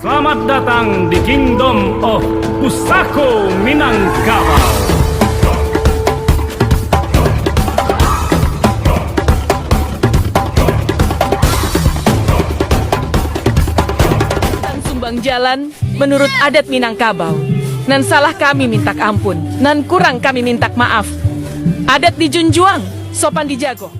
Selamat datang di Kingdom of Pusako Minangkabau. Sumbang jalan menurut adat Minangkabau. Nan salah kami minta ampun, nan kurang kami minta maaf. Adat dijunjuang, sopan dijago.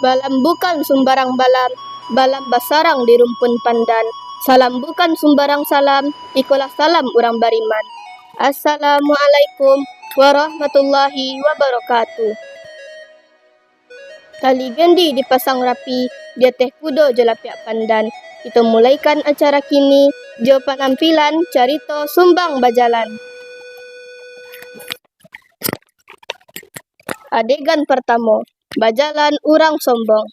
Balam bukan sembarang balam, balam basarang di rumpun pandan. Salam bukan sembarang salam, ikulah salam orang bariman. Assalamualaikum warahmatullahi wabarakatuh. Tali gendi dipasang rapi, dia teh kudo jelapiak pandan. Kita mulaikan acara kini, jo penampilan carito sumbang bajalan. Adegan pertama. Bajalan urang sombong.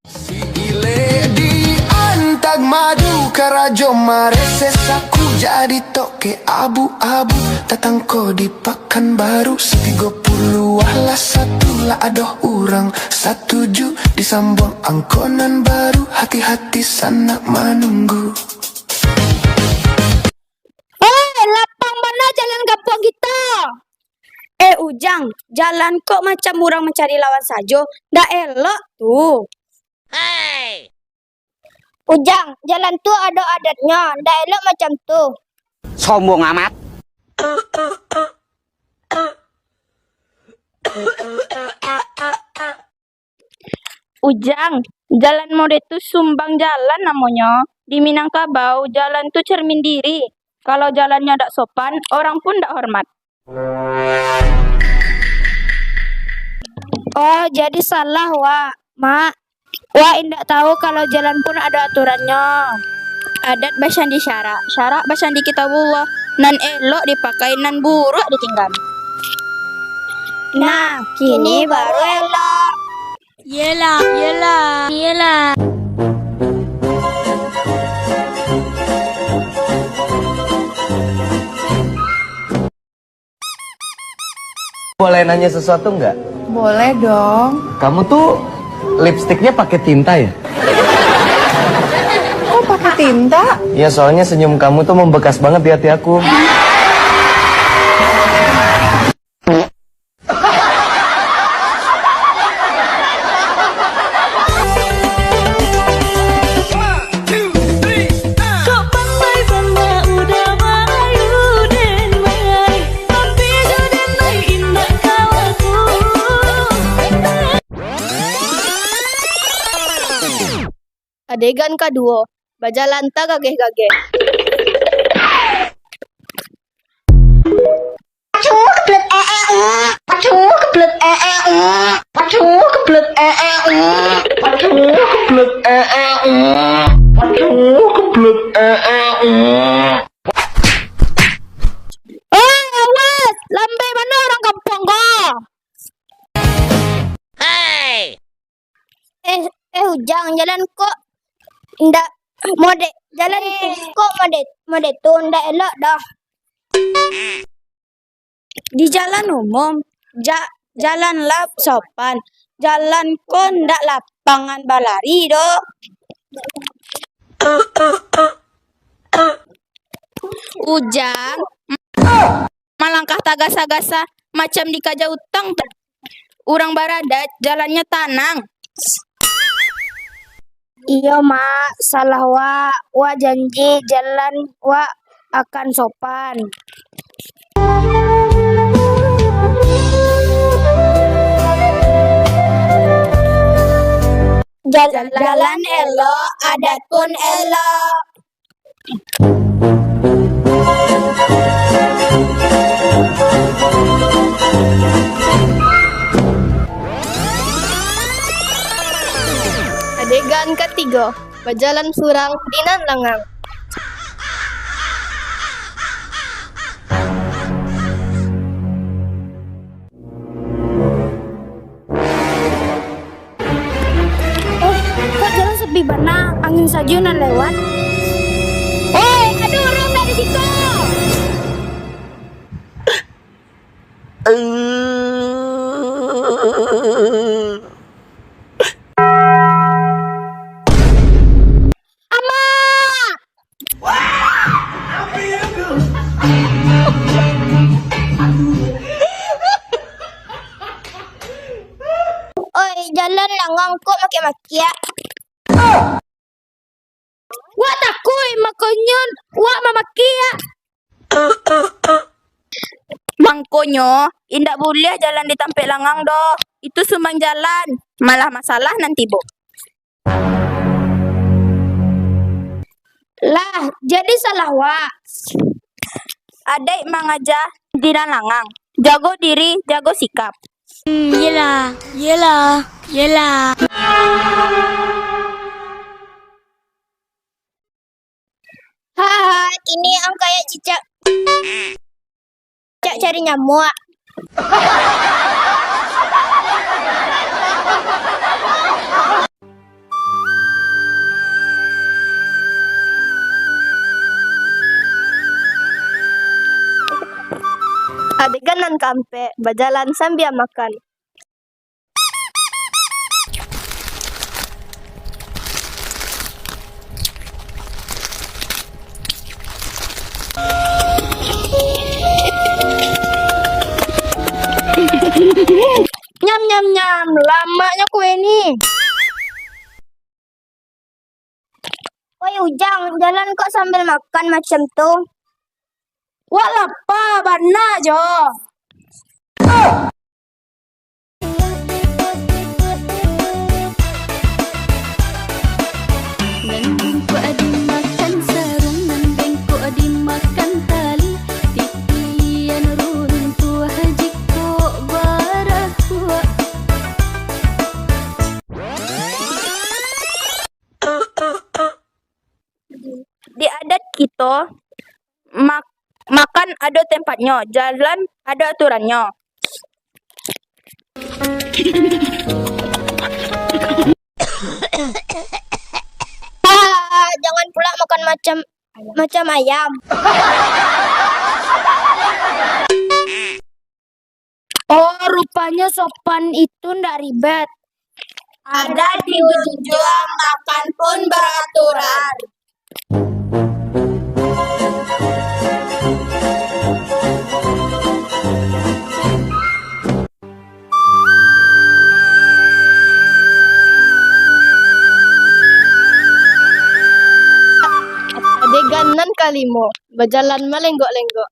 Si ile di antag madu karajo marese saku jadi toke abu-abu tatangko di pakan baru 30 wala satu lah adoh urang satuju disambung angkonan baru hati-hati sana menunggu. Lapang mana jalan kampung kita? Ujang, jalan kok macam orang mencari lawan saja. Ndak elok tuh. Hey. Ujang, jalan tuh ada adatnya. Ndak elok macam tuh. Sombong amat. Ujang, jalan mode itu sumbang jalan namanya. Di Minangkabau, jalan tuh cermin diri. Kalau jalannya ndak sopan, orang pun ndak hormat. Oh, jadi salah, Wak. Mak, Wak indak tahu kalau jalan pun ada aturannya. Adat basan di syarak, syarak basan di kitabullah. Nan elok dipakai, nan buruk ditinggal. Nah, kini baru elok. Yelah, yelah, yelah. Boleh nanya sesuatu nggak? Boleh dong. Kamu tuh lipstiknya pakai tinta ya? Kok pakai tinta? Iya, soalnya senyum kamu tuh membekas banget di hati aku. Adegan kedua, bajalan tak gageh-gageh. Awas, lambai mana orang kampung kau? Hey. Ujang, jalan kok ndak mode jalan kok mode tuh ndak elok dah. Di jalan umum jalan lap sopan, jalan kok ndak lapangan balari do. Ujang malangkah tagasa-gasa macam dikaja utang. Urang baradat jalannya tanang. Iya, Mak, salah wa janji jalan wa akan sopan. Jalan elok, adat pun elok. Adegan ketiga, berjalan surang dinan lengang. Kok jalan sepi bana, angin saja nan lewat. Ada orang dari situ. Jalan langang kok maki-maki ya. Wah takui makonyon, wah mamaki ya. Mangkonyo, indak boleh jalan di tampek langang doh. Itu sumbang jalan, malah masalah nanti bo. Lah, jadi salah wak. Adek mangajah di langang. Jago diri, jago sikap. Yelah. Haha, ini ang kayak cicak. Cicak cari nyamuk. Adegan nan kampe, berjalan sambil makan. Nyam, lamanya kue ini. Woi Ujang, jalan kok sambil makan macam tuh? Wah lapar, bana jo. Nandungku adi makan sarung, nandengku adi makan tali. Titian runtuh haji kok barakua. Di adat kita, makan ada tempatnya, jalan ada aturannya. Jangan pula makan macam ayam. Oh, rupanya sopan itu ndak ribet. Ada di ujung makan pun beraturan. Adegan nan kalimo, berjalan melenggok-lenggok.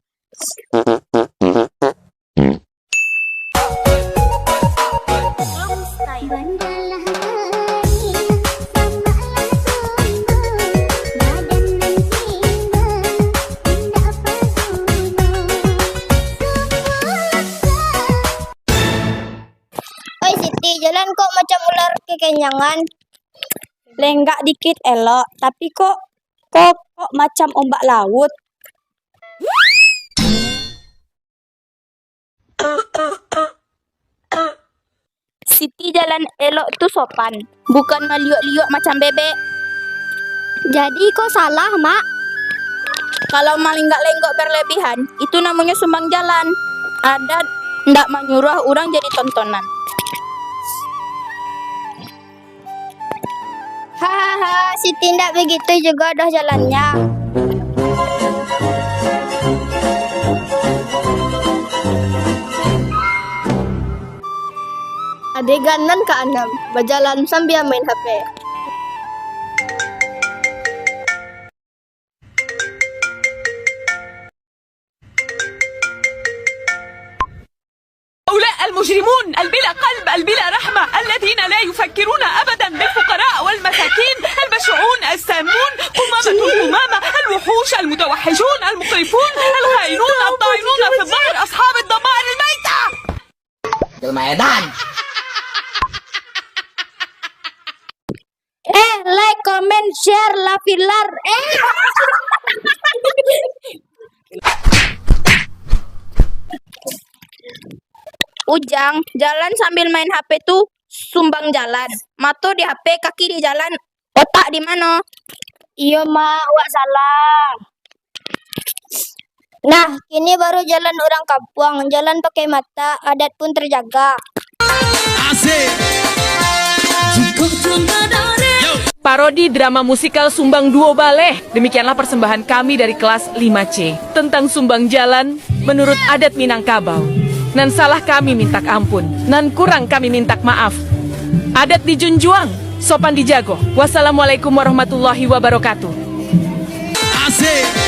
Oi Siti, jalan kok macam ular kekenyangan. Lenggak dikit elok, tapi kok macam ombak laut. Siti jalan elok tuh sopan, bukan meliuk-liuk macam bebek. Jadi kok salah, Mak? Kalau melenggak-lenggok berlebihan, itu namanya sumbang jalan. Adat ndak menyuruh orang jadi tontonan. Hahaha, Siti ndak begitu juga dah jalannya. Adegan nan ke-6, berjalan sambil main HP. هؤلاء المجرمون البلا قلب البلا رحمة الذين لا يفكرون أبدا بالفقراء المتوحشون المخيفون الخائنون الطاعنون في الظهر أصحاب الضمائر الميتة. Like, comment, share, lapilar. Ujang, jalan sambil main HP tuh sumbang jalan. Mata di HP, kaki di jalan. Otak di mana? Iya, Mak, wak salah. Nah, ini baru jalan orang kampung. Jalan pakai mata, adat pun terjaga. Parodi drama musikal Sumbang Duo Baleh. Demikianlah persembahan kami dari kelas 5C tentang sumbang jalan menurut adat Minangkabau. Nan salah kami minta ampun, nan kurang kami minta maaf. Adat dijunjuang, sopan dijago. Wassalamualaikum warahmatullahi wabarakatuh. Asik.